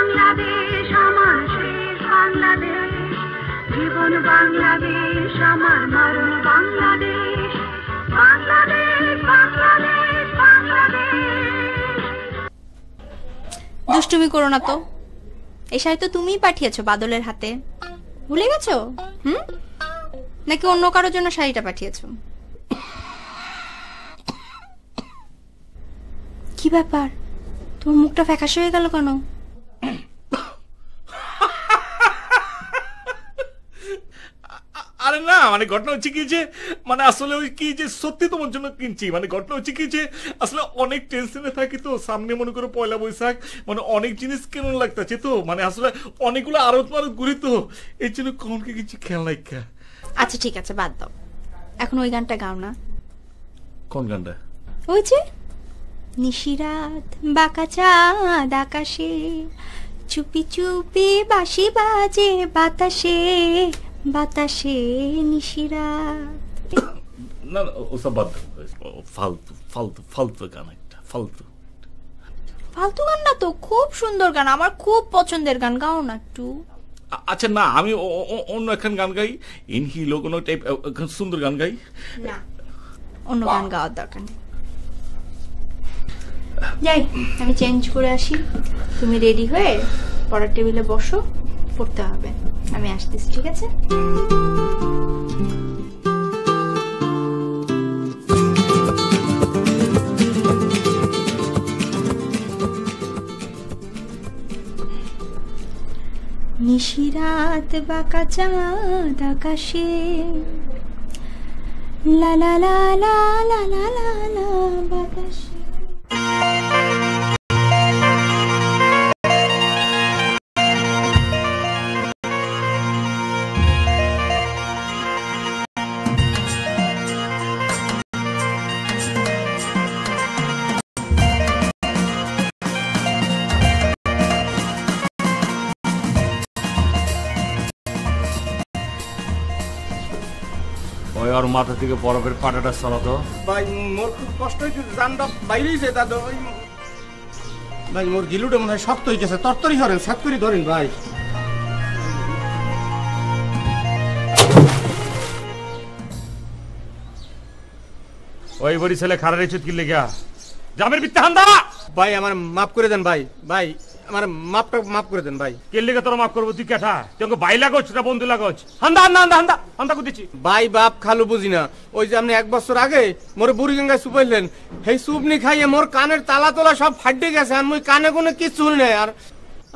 বাংলাদেশ আমার শেষ বাংলাদেশ, জীবন বাংলাদেশ আমার মরণ বাংলাদেশ, বাংলাদেশ বাংলাদেশ বাংলাদেশ। দুষ্টুমি করো না তো, এই শাড়ি তো তুমিই পাঠিয়েছো বাদলের হাতে, ভুলে গেছো? নাকি অন্য কারোর জন্য শাড়িটা পাঠিয়েছো? কি ব্যাপার, তোমার মুখটা ফ্যাকাশে হয়ে গেল কেন? আরে না, মানে ঘটনা হচ্ছে কি যে, মানে আসলে ওই কি যে সত্যি তোমার জন্য কিনছি, মানে ঘটনা হচ্ছে কি যে আসলে অনেক টেনশনে থাকি তো, সামনে মনে করো পয়লা বৈশাখ, মানে অনেক জিনিস কেমন লাগতেছে তো, মানে আসলে অনেকগুলো আরত মারত ঘুরি তো, এর জন্য কমকে কিছু খেয়াল রাখা। আচ্ছা ঠিক আছে, বাদ দাও, এখন ওই গানটা গাও না। কোন গানটা? ওই যে নিশিরাত বাঁকা চাঁদ আকাশে, চুপি চুপি বাঁশি বাজে বাতাসে বাতাসে নিশিরাত। না ওসব বাদ দাও, ফালতু ফালতু ফালতু গান একটা, ফালতু ফালতু গান না তো, খুব সুন্দর গান, আমার খুব পছন্দের গান, গাও না একটু। আচ্ছা না, আমি অন্য একখান গান গাই, ইনহি লোক কোনো টাইপ সুন্দর গান গাই। না, অন্য গান গাওয়ার দরকার নেই। যাই, আমি চেঞ্জ করে আসি, তুমি রেডি হয়ে পড়ার টেবিলে বসো, পড়তে হবে, আমি আসতেছি, ঠিক আছে? নিশিরাত বাঁকা চাঁদ আকাশে, লা লা লা লা লা লা লা লা বাতাসে। আর মাথা থেকে বরফের পাটাটা সরাতো ভাই, মোর খুব কষ্ট হইছে, জানটা বাইরেছে দাদা ভাই, মোর গিলুটা মনে হয় শক্ত হইতেছে, তরতরি ধরেন, সাত করে ধরেন ভাই। ওই বড়ি ছেলে খারাপ রেচুত কিনলে গিয়া জামের বিত্তে হান্দা। ভাই আমার মাফ করে দেন ভাই, ভাই আমার মাফ করে দেন ভাই। কেল্লিকে তোর মাফ করবো, তুই কেঠা, তুই ভাই লাগোছ না বন্ধু লাগোছ? হান্দা হান্দা হান্দা হান্দা হান্দা কুদিছি। ভাই বাপ খালু বুঝি না, ওই যে আপনি 1 বছর আগে মোর বুড়িগঙ্গায় সুপাইলেন, সেই সুপনি খাইয়ে মোর কানের তালা তোলা সব ফাটে গেছে, আর মুই কানে কোনো কিছু শুনি নাই। আর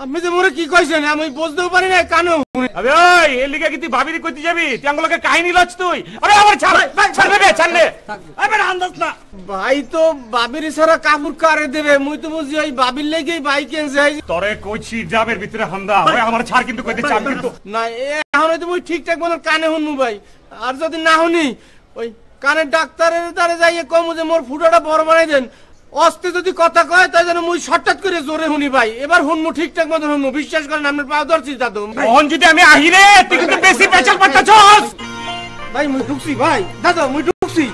আপনি যে মোরে কি কইছেন আমি বুঝতেও পারি না, কানেও আবে ওই এর লিগে কি তুই ভাবিরি কইতে যাবি? তুই আঙ্গুলকে কাহিনী লছ তুই। আরে আমার ছাড় ছাড় বে ছাড়লে। আবে আন্দাজ না ভাই, তো বাবির সারা কাপড় কারে দেবে, মুই তো বুঝি ওই বাবির লেগেই ভাই কেনছে। তোরে কইছি জামের ভিতরে হান্দা, ওই আমার ছাড় কিন্তু কইতে চান কিন্তু না, এখন হয়তো মুই ঠিকঠাক মতো কানে শুনবো ভাই, আর যদি না শুনি ওই কানের ডাক্তারের দ্বারে যাইয়ে কমু যে মোর ফুটাটা বড় বানাই দেন, অস্তে যদি কথা কয় তাই যেন মুই শর্টকাট করে জোরে শুনি ভাই। এবার শুনবো, ঠিকঠাক মতো শুনবো, বিশ্বাস করেন আপনার পাও ধরছি দাদু। তখন যদি আমি আহিরে তুই কিন্তু বেশি পেছাল পাঠাছস ভাই। মুই ঢুকছি ভাই, দাদা মুই ঢুকছি।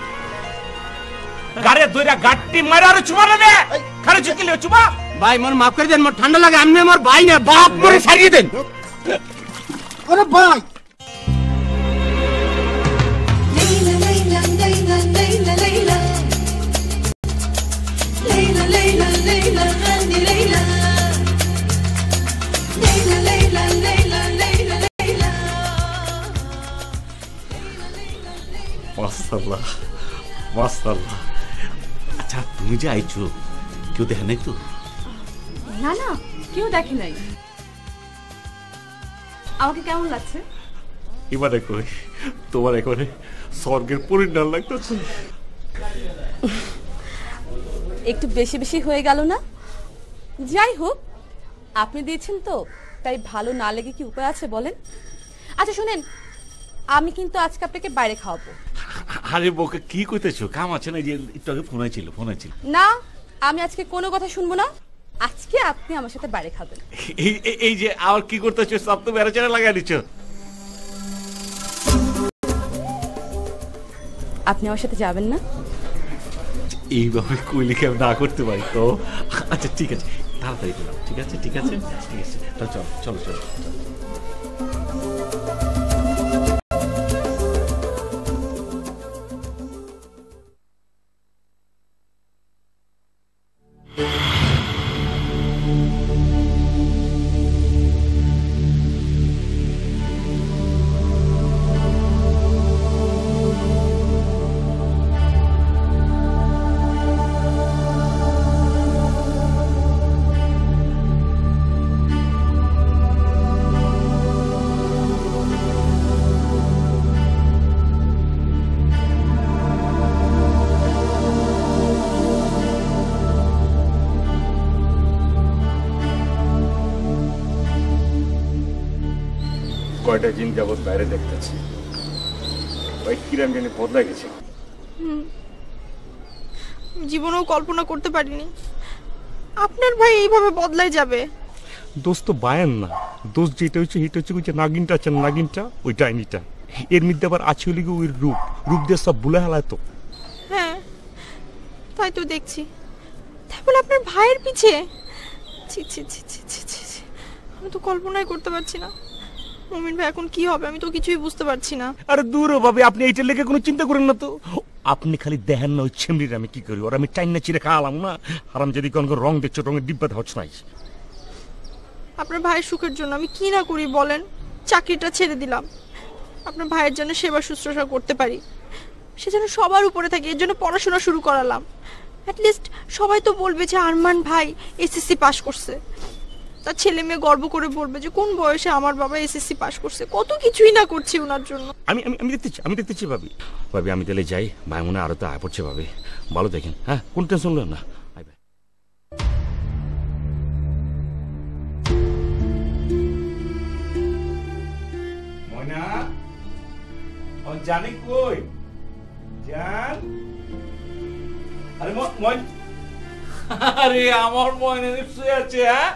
গারে দইরা গাট্টি মারা আর চুমা রে খারে চুকিলে চুমা। ভাই মোর মাফ করে দেন, মোর ঠান্ডা লাগে, আপনি আমার ভাই না বাপ, করে ছাড়িয়ে দেন। আরে ভাই মাশাআল্লাহ মাশাআল্লাহ। আচ্ছা তুমি যে আইছো, কেউ দেখে নাই তো? না না, কেউ দেখে নাই। আমাকে কেমন লাগছে? এবারে কই তোমার এখানে স্বর্গের পরিণাম লাগতেছে। একটু বেশি বেশি হয়ে গেল না? যাই হোক, আপনি দিয়েছেন তো, তাই ভালো না লেগে কি উপায় আছে বলেন? আচ্ছা শুনেন, আমি কিন্তু আজকে আপনাকে বাইরে খাওয়াবো। আরে বউকে কি কইতেছো? কাম আছে না, যে একটু আগে ফোন ছিল। না, আমি আজকে কোনো কথা শুনবো না, আজকে আপনি আমার সাথে বাইরে খাবেন। এই যে আর কি করতেছো, সব তো বেড়া চেড়া লাগাই দিচ্ছ। আপনি আমার সাথে যাবেন না? এইভাবে কইলে কি আমি না করতে পারি তো? আচ্ছা ঠিক আছে, তাড়াতাড়ি দিলাম, ঠিক আছে ঠিক আছে ঠিক আছে, চলো চলো চলো চলো। কয়টা দিন যাবৎ বাইরে দেখতেছি ভাই কিরাম জানি বদলা গেছে। জীবনেও কল্পনা করতে পারিনি আপনার ভাই এইভাবে বদলাই যাবে। দোষ তো বায়ান না, দোষ যেটা হচ্ছে সেটা হচ্ছে ওই যে নাগিনটা আছে, নাগিনটা ওই ডাইনিটা, এর মধ্যে আবার আছে হলে ওই রূপ দিয়ে সব বুলে হেলায় তো। হ্যাঁ তাই তো দেখছি, তাই বলে আপনার ভাইয়ের পিছে। ছি ছি ছি ছি ছি ছি ছি, আমি তো কল্পনাই করতে পারছি না মুমিন ভাই এখন কি হবে, আমি তো কিছুই বুঝতে পারছি না। আরে দূর ভাবে, আপনি এইটা লেগে কোনো চিন্তা করেন না তো। আপনি খালি দেখেন না ওই ছেমড়ির আমি কি করি, ওর আমি টাইনা চিরে খাওয়ালাম না, হারাম যদি কোন রং দেখছো রঙের ডিব্বা হচ্ছে নাই। আপনার ভাইয়ের সুখের জন্য আমি কি না করি বলেন, চাকরিটা ছেড়ে দিলাম আপনার ভাইয়ের জন্য সেবা শুশ্রূষা করতে পারি, সে যেন সবার উপরে থাকে, এর জন্য পড়াশোনা শুরু করালাম। অ্যাটলিস্ট সবাই তো বলবে যে আরমান ভাই এসএসসি পাশ করছে, তার ছেলে মেয়ে গর্ব করে বলবে যে কোন বয়সে আমার বাবা এসএসসি পাশ করছে, কত কিছুই না করছি ওনার জন্য। আমি দেখতেছি ভাবি, আমি তাহলে যাই, ভাই মনে আরো তো আয় পড়ছে ভাবি, ভালো দেখেন, হ্যাঁ কোন টেনশন নেন না। ময়না জানি কই জান, আরে আমার ময়না নিশ্চয় আছে। হ্যাঁ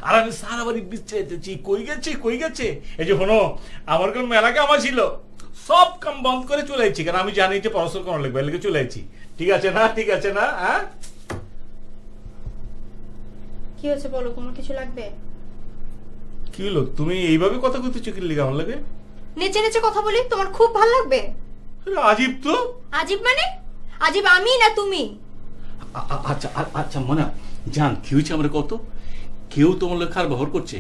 আর আমি সারা বাড়ি বিচ্ছাইতেছি, কই গেছে। এই যে শোনো, আমার কোন মেলা কামা ছিল, সব কাম বন্ধ করে চলে যাচ্ছি, কারণ আমি জানি যে পড়াশোনা করার লাগবে, এলাকে চলে যাচ্ছি। ঠিক আছে না, ঠিক আছে না? হ্যাঁ কি হয়েছে বলো, কোনো কিছু লাগবে? কি হলো, তুমি এইভাবে কথা কইতেছো কি লিগা আমার লাগে? নেচে নেচে কথা বলি তোমার খুব ভালো লাগবে? আজীব তো। আজীব মানে? আজীব আমি না তুমি? আচ্ছা আচ্ছা মনে জান কি হয়েছে আমার কত, কেউ তোমার লোক খারাপ ব্যবহার করছে?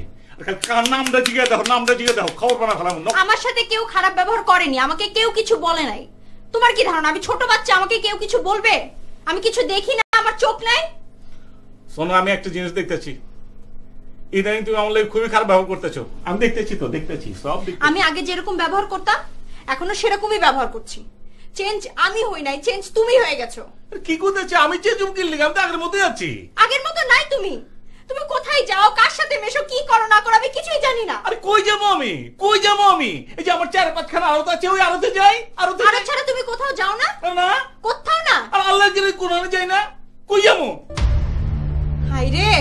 নামটা জিজ্ঞাসা দাও, নামটা জিজ্ঞাসা দাও, খবর বানা ফেলাম। আমার সাথে কেউ খারাপ ব্যবহার করেনি, আমাকে কেউ কিছু বলে নাই। তোমার কি ধারণা আমি ছোট বাচ্চা, আমাকে কেউ কিছু বলবে? আমি কিছু দেখি না, আমার চোখ নাই? শোনো, আমি একটা জিনিস দেখতেছি, ইদানিং তুমি আমার লোক খুবই খারাপ ব্যবহার করতেছো। আমি দেখতেছি তো, দেখতেছি সব। আমি আগে যেরকম ব্যবহার করতাম এখনো সেরকমই ব্যবহার করছি, চেঞ্জ আমি হই নাই, চেঞ্জ তুমি হয়ে গেছো। কি করতেছি আমি, চেঞ্জ কিনলি? আমি তো আগের মতোই আছি। আগের মতো নাই তুমি। তুমি কোথায় যাও, কার সাথে মেশো, কি করো না করো আমি কিছুই জানি না। আরে কই যাবো আমি, কই যাবো আমি? এই যে আমার 4-5খানা আড়ত আছে, ওই আড়তে যাই। আড়ত ছাড়া তুমি কোথাও যাও না? না কোথাও না। আর আল্লাহ জেনে কোরআনে যাই না, কই যাবো? হাই রে,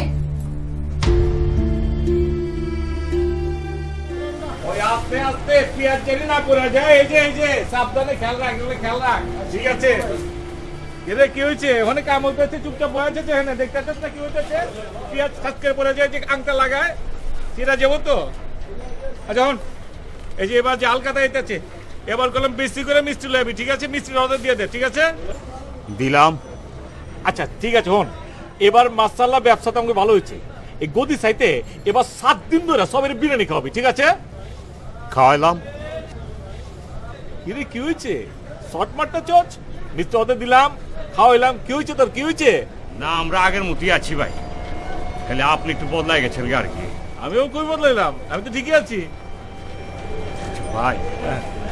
ওই আস্তে আস্তে পেঁয়াজ চেরি না পড়ে যায়। এই যে সাবধানে খেয়াল রাখ, খেয়াল রাখ, ঠিক আছে? এরে কি হয়েছে, ওখানে কাম হইতেছে, চুপচাপ বয়ে আছে, হ্যাঁ দেখতে পাচ্ছ না কি হইতেছে? পেঁয়াজ খাস করে পড়ে যায়, যে আংটা লাগায় সেটা যাবো তো। আচ্ছা এই যে এবার যে আলকাতা হইতেছে, এবার করলাম বেশি করে মিষ্টি লাবি, ঠিক আছে? মিষ্টির অর্ডার দিয়ে দে, ঠিক আছে? দিলাম। আচ্ছা ঠিক আছে, এবার মাশাআল্লাহ ব্যবসাটা আমাকে ভালো হয়েছে। এই গদি চাইতে এবার 7 দিন ধরে সবের বিরিয়ানি খাওয়াবি, ঠিক আছে? খাওয়াইলাম। কি হয়েছে, শর্ট মারটা চচ মিষ্টি অর্ডার দিলাম, খাওয়াইলাম, কি হয়েছে তোর, কি হয়েছে? না আমরা আগের মতোই আছি ভাই, খালি আপনি একটু বদলাই গেছেন আর কি। আমিও কই বদলাইলাম, আমি তো ঠিকই আছি। ভাই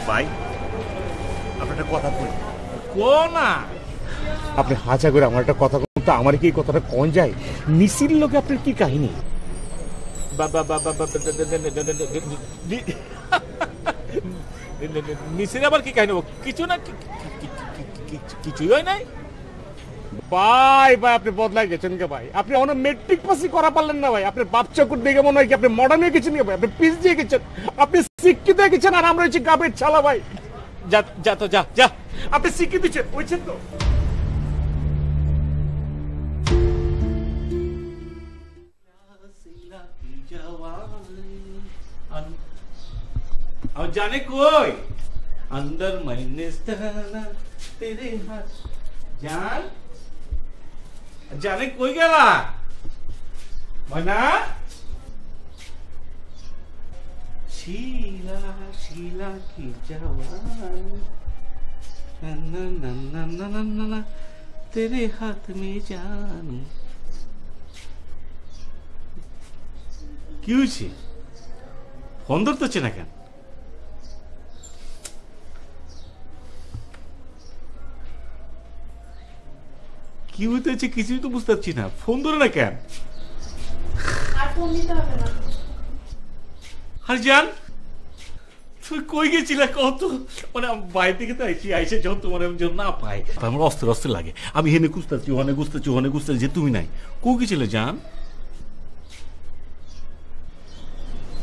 ভাই আপনার একটা কথা বলি। কো না, আপনি হাজা করে আমার একটা কথা বলতে, আমার কি এই কথাটা কোন যায়? নিসির লোকে আপনার কি কাহিনী? নিসির আবার কি কাহিনী? কিছু না, কিছুই হয় নাই ভাই। আপনি বদলাই গেছেন কে ভাই? আপনি অনেক মেট্রিক পাসই করা পারলেন না ভাই। আপনি বাপ চকুর দেখে মনে হয় কি আপনি মডার্ন হয়ে গেছেন ভাই? আপনি পিস দিয়ে গেছেন, আপনি শিক্ষিত হয়ে গেছেন, আর আমরা হচ্ছে গাবের ছালা ভাই। যা তো যা, আপনি শিক্ষিত দিচ্ছেন, বুঝছেন তো? अब जाने कोई अंदर मैंने तेरे हाथ जान जाने कोई गया मना शीला शीला की जवान ना ना ना ना ना ना ना तेरे हाथ में जान কি হয়েছে ফোন ধরতেছে না কেন কি হইতেছে কিছুই তো বুঝতে পারছি না ফোন ধরে না কেন আর ফোন দিতে হবে না আর জান তুই কই গেছিলা কত মানে বাইরে থেকে তো আইসে যখন তোমার যখন না পাই আমার অস্ত্র অস্ত্র লাগে আমি হেনে খুঁজতেছি ওখানে খুঁজতেছি ওখানে খুঁজতেছি যে তুমি নাই কই গেছিলে জান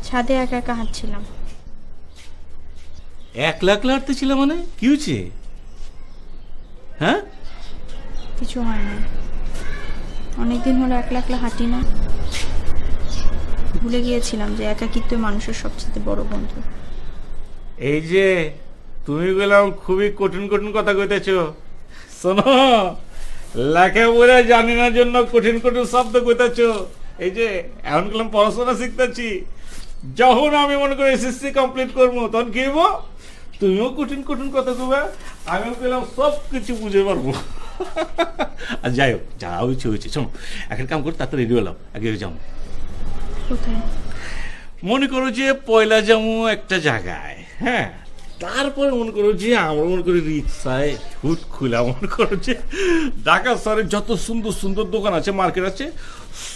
ছাদে একা একা হাঁটছিলাম একলা একলা হাঁটতেছিলাম মানে কি হয়েছে হ্যাঁ কিছু হয় না অনেকদিন হলো একলা একলা হাঁটি না ভুলে গিয়েছিলাম যে একাকিত্ব মানুষের সবচেয়ে বড় বন্ধু এই যে তুমি গেলাম খুবই কঠিন কঠিন কথা কইতেছো শোনো লেখাপড়া জানি না জন্য কঠিন কঠিন শব্দ কইতেছো এই যে এখন গেলাম পড়াশোনা শিখতেছি যখন আমি মনে করি এসএসসি কমপ্লিট করবো তখন কি হবো তুমিও কঠিন কঠিন কথা কইবা আমিও গেলাম সব কিছু বুঝে পারবো আর যাই হোক যা হয়েছে হয়েছে শোনো এখন কাম করে তাড়াতাড়ি রেডি হলাম আগে যাবো কোথায় মনে করো যে পয়লা যাবো একটা জায়গায় হ্যাঁ তারপরে মনে করো যে আমরা মনে করি রিক্সায় হুট খুলা মনে করো যে ঢাকা শহরে যত সুন্দর সুন্দর দোকান আছে মার্কেট আছে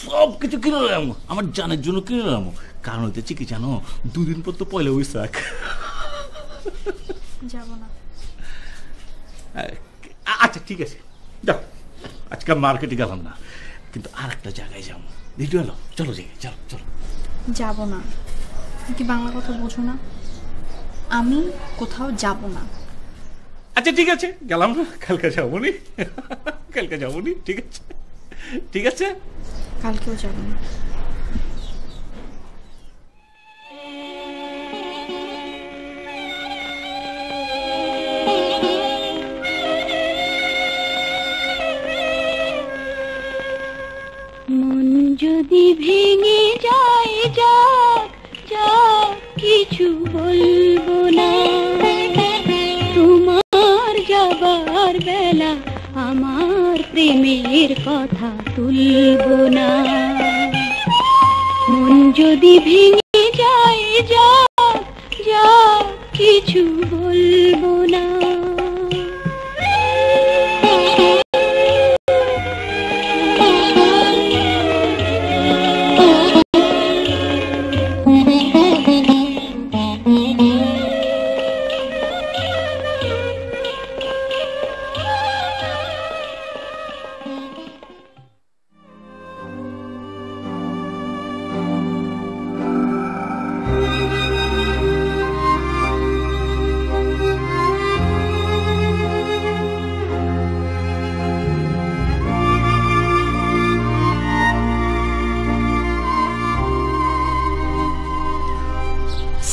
সব কিছু কিনে নিলাম আমার জানের জন্য কিনে নিলাম কারণ হইতেছে কি জানো দুদিন পর তো পয়লা বৈশাখ যাব না আচ্ছা ঠিক আছে যাও আজকে মার্কেটে গেলাম না কিন্তু আর একটা জায়গায় যাবো রেডি হলো চলো জায়গায় চলো চলো যাব না কি বাংলা কথা বোঝো না আমি কোথাও যাব না আচ্ছা ঠিক আছে গেলাম না কালকে যাবো নি কালকে যাবো নি ঠিক আছে ঠিক আছে কালকেও যাব না মন যদি ভেঙে যায় যাক যাক কিছু বলবো না তোমার যাবার বেলা আমার প্রেমের কথা তুলবো না মন যদি ভেঙে যায় যাক যাক কিছু বলবো না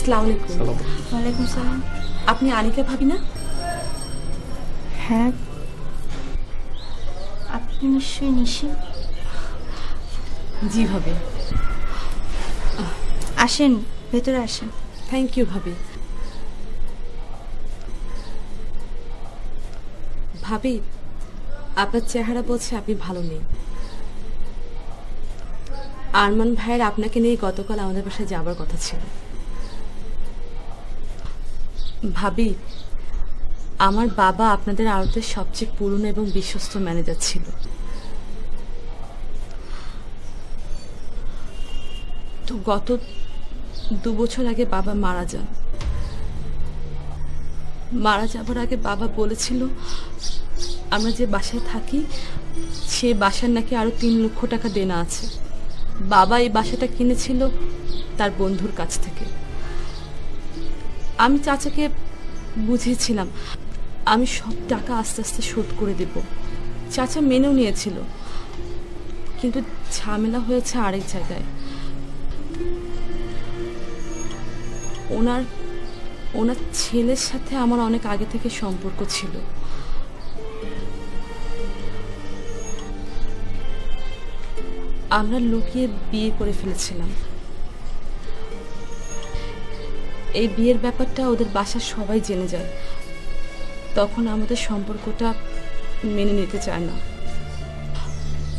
আসসালামু আলাইকুম ওয়ালাইকুম সালাম আপনি আনিকা ভাবি না হ্যাঁ আপনি নিশ্চয়ই নিশি জি ভাবি আসেন ভেতরে আসেন থ্যাংক ইউ ভাবি ভাবি আপনার চেহারা বলছে আপনি ভালো নেই আরমান ভাইয়ের আপনাকে নিয়ে গতকাল আমাদের বাসায় যাবার কথা ছিল ভাবি আমার বাবা আপনাদের আড়তের সবচেয়ে পুরনো এবং বিশ্বস্ত ম্যানেজার ছিল তো গত 2 বছর আগে বাবা মারা যান মারা যাবার আগে বাবা বলেছিল আমরা যে বাসায় থাকি সে বাসার নাকি আরো 3 লক্ষ টাকা দেনা আছে বাবা এই বাসাটা কিনেছিল তার বন্ধুর কাছ থেকে আমি চাচাকে বুঝিয়েছিলাম আমি সব টাকা আস্তে আস্তে শোধ করে দেব চাচা মেনেও নিয়েছিল কিন্তু ঝামেলা হয়েছে আরেক জায়গায় ওনার ওনার ছেলের সাথে আমার অনেক আগে থেকে সম্পর্ক ছিল। আমরা লুকিয়ে বিয়ে করে ফেলেছিলাম। এই বিয়ের ব্যাপারটা ওদের বাসার সবাই জেনে যায়। তখন আমাদের সম্পর্কটা মেনে নিতে চায় না,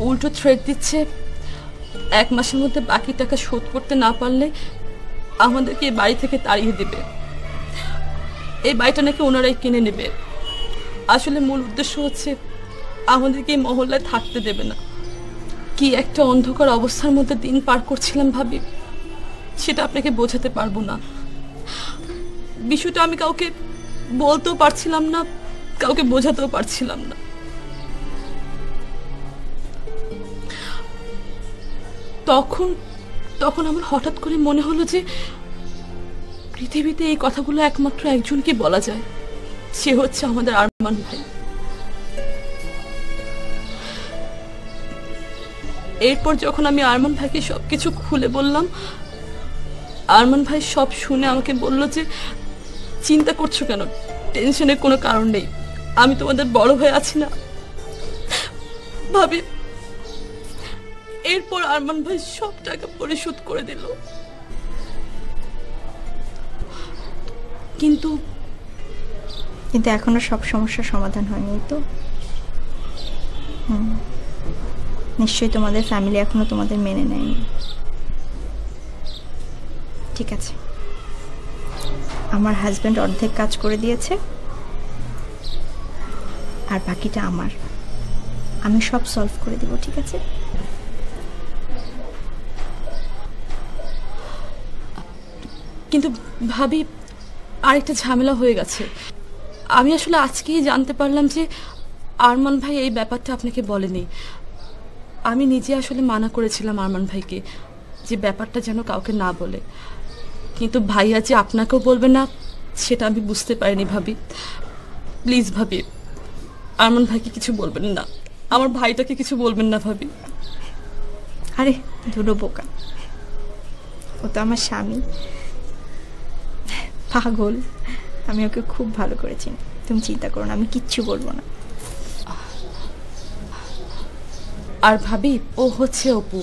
উল্টো থ্রেট দিচ্ছে 1 মাসের মধ্যে বাকি টাকা শোধ করতে না পারলে আমাদেরকে এই বাড়ি থেকে তাড়িয়ে দেবে। এই বাড়িটা নাকি ওনারাই কিনে নেবে। আসলে মূল উদ্দেশ্য হচ্ছে আমাদেরকে এই মহল্লায় থাকতে দেবে না। কি একটা অন্ধকার অবস্থার মধ্যে দিন পার করছিলাম ভাবি, সেটা আপনাকে বোঝাতে পারবো না। বিষয়টা আমি কাউকে বলতেও পারছিলাম না, কাউকে বোঝাতেও পারছিলাম না। তখন আমার হঠাৎ করে মনে হলো যে পৃথিবীতে এই কথাগুলো একমাত্র একজনকে বলা যায়, সে হচ্ছে আমাদের আরমান ভাই। এরপর যখন আমি আরমান ভাইকে সবকিছু খুলে বললাম, আরমান ভাই সব শুনে আমাকে বলল যে চিন্তা করছো কেন, টেনশনের কোনো কারণ নেই, আমি তোমাদের বড় ভাই আছি না। ভাবি এরপর আরমান ভাই সব টাকা পরিশোধ করে দিল। কিন্তু এখনো সব সমস্যার সমাধান হয়নি তো? নিশ্চয়ই তোমাদের ফ্যামিলি এখনো তোমাদের মেনে নেয়নি। ঠিক আছে, আমার হাজবেন্ড অর্ধেক কাজ করে দিয়েছে, আর বাকিটা আমার, আমি সব সলভ করে দিব। ঠিক আছে? কিন্তু ভাবি আরেকটা ঝামেলা হয়ে গেছে। আমি আসলে আজকেই জানতে পারলাম যে আরমান ভাই এই ব্যাপারটা আপনাকে বলেনি। আমি নিজে আসলে মানা করেছিলাম আরমান ভাইকে যে ব্যাপারটা যেন কাউকে না বলে, কিন্তু ভাইয়া যে আপনাকেও বলবে না সেটা আমি বুঝতে পারিনি। ভাবি প্লিজ ভাবি, আরমান ভাইকে কিছু বলবেন না, আমার ভাইটাকে কিছু বলবেন না ভাবি। আরে ধুলো বোকা, ও তো আমার স্বামী, পাগল। আমি ওকে খুব ভালো করে চিনি, তুমি চিন্তা করো না, আমি কিচ্ছু বলবো না। আর ভাবি ও হচ্ছে অপু,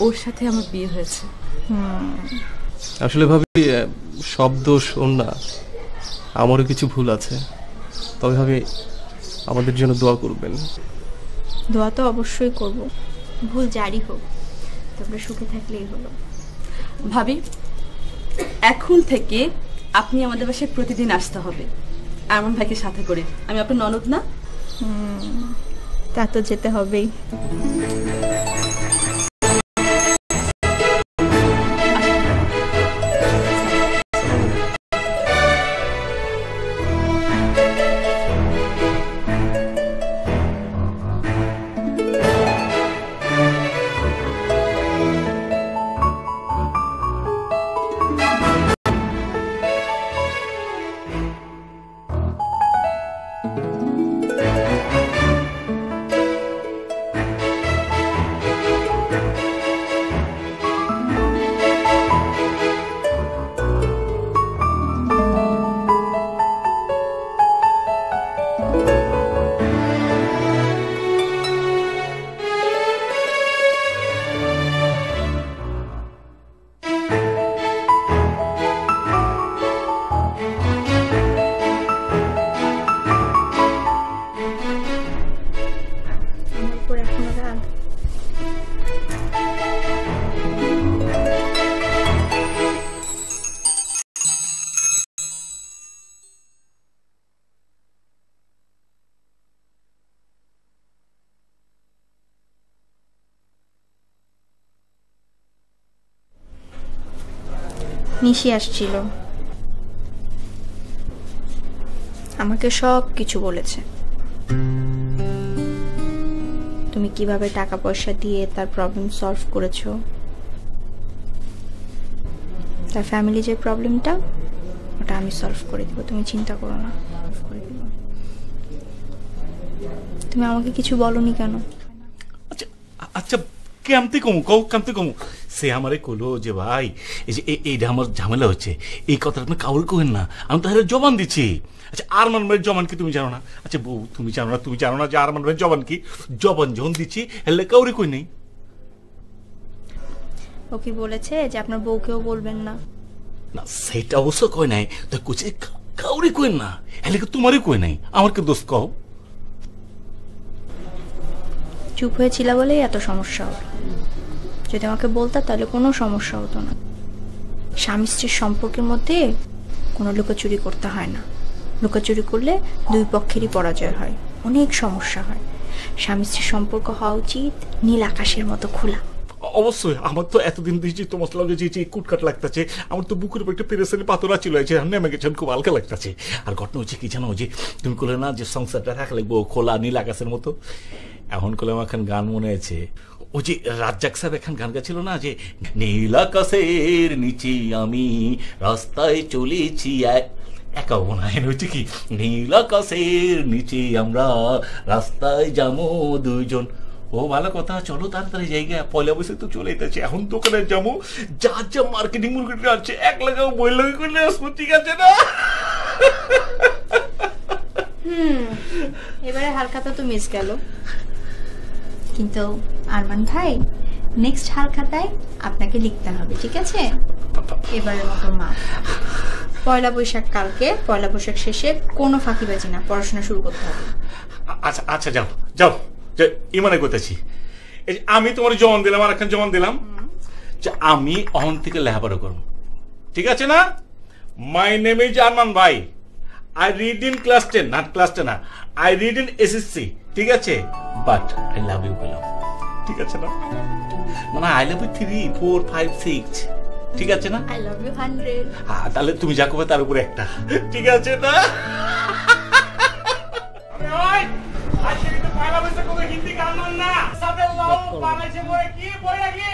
ওর সাথে আমার বিয়ে হয়েছে। আসলে ভাবি সব দোষ ওর না, আমারও কিছু ভুল আছে। তবে ভাবি আমাদের জন্য দোয়া করবেন। দোয়া তো অবশ্যই করব, ভুল জারি হোক, তোমরা সুখে থাকলেই হলো। ভাবি এখন থেকে আপনি আমাদের বাসায় প্রতিদিন আসতে হবে, আরমান ভাইকে সাথে করে। আমি আপনার ননদ না? তা তো যেতে হবেই। নিশি আসছিল, আমাকে সব কিছু বলেছে। তুমি কিভাবে টাকা পয়সা দিয়ে তার প্রবলেম সলভ করেছো, তার ফ্যামিলি যে প্রবলেমটা ওটা আমি সলভ করে দিব, তুমি চিন্তা করো না। তুমি আমাকে কিছু বলনি কেন? আচ্ছা আচ্ছা, কেমতে কমু কও, কেমতে কমু? সে আমারে কইলো যে ভাই এই যে এইটা আমার ঝামেলা হচ্ছে, এই কথাটা আপনি কাউরে কইেন না, আমি তো হারে জবান দিচ্ছি। আচ্ছা আরমান ভাইয়ের জবান কি তুমি জানো না? আচ্ছা বউ তুমি জানো না যে আরমান ভাইয়ের জবান কি? জবান যখন দিচ্ছি হেলে কাউরে কই নেই। ও কি বলেছে যে আপনার বউকেও বলবেন না? না সেটা অবশ্য কই নাই, তো কইছে কাউরে কই না, হেলে কি তোমারই কই নাই, আমার কি দোষ কও? চুপ হয়েছিল বলেই এত সমস্যা হলো। যদি আমাকে বলতা তাহলে কোনো সমস্যা হতো না। স্বামী স্ত্রীর সম্পর্কের মধ্যে কোনো লুকোচুরি করতে হয় না। লুকোচুরি করলে দুই পক্ষেরই পরাজয় হয়, অনেক সমস্যা হয়। স্বামী স্ত্রীর সম্পর্ক হওয়া উচিত নীল আকাশের মতো খোলা। অবশ্যই আমার তো এতদিন দিয়েছি তোমার লগে যে কুটকাট লাগতেছে, আমার তো বুকের উপর একটা পেরেসানি পাথর ছিল, নেমে গেছেন, খুব হালকা লাগতেছে। আর ঘটনা হচ্ছে কি জানো, যে তুমি করলে না যে সংসারটা থাকা লাগবো খোলা নীল আকাশের মতো, এখন করলে আমার এখন গান মনে আছে, ওই যে রাজ্জাক সাহেব এখন গান গাছিল না, যে নীল আকাশের নিচে আমি রাস্তায় চলেছি একা মনে হচ্ছে কি, নীল আকাশের নিচে আমরা রাস্তায় যাবো দুইজন। ও ভালো কথা, চলো তাড়াতাড়ি জায়গায়, পয়লা বৈশাখ তো চলে যেতেছে, এখন দোকানে যাবো, যা যা মার্কেটিং আছে এক লাগাও বই লাগে করলে আসবো, ঠিক আছে না? এবারে হালখাতা তো মিস গেল, কিন্তু আরমান ভাই নেক্সট হালখাতায় আপনাকে লিখতে হবে, ঠিক আছে? এবারের মতো মা, পয়লা বৈশাখ কালকে, পয়লা বৈশাখ শেষে কোনো ফাঁকিবাজি না, পড়াশোনা শুরু করতে হবে। আচ্ছা আচ্ছা যাও যাও, ইমানে করতেছি, আমি তোমার জমান দিলাম, আর এখন জমান দিলাম যে আমি অহন থেকে লেখাপড়া করবো, ঠিক আছে না? মাই নেম ইজ আরমান ভাই, I read in class 10, not class 10 না, আই রিড ইন এসএসসি, ঠিক আছে? বাট আই লাভ ইউ বললাম, ঠিক আছে না? মানে আই লাভ ইউ 3, 4, 5, 6, ঠিক আছে না? I love you 100। হ্যাঁ তাহলে তুমি যা করবে তার উপরে একটা, ঠিক আছে না? হিন্দি গান না সাথে লাও বাংলাদেশে বই কি বই রাখি।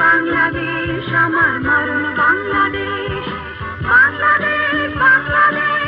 বাংলাদেশ আমার মরণ বাংলাদেশ, বাংলাদেশ বাংলাদেশ।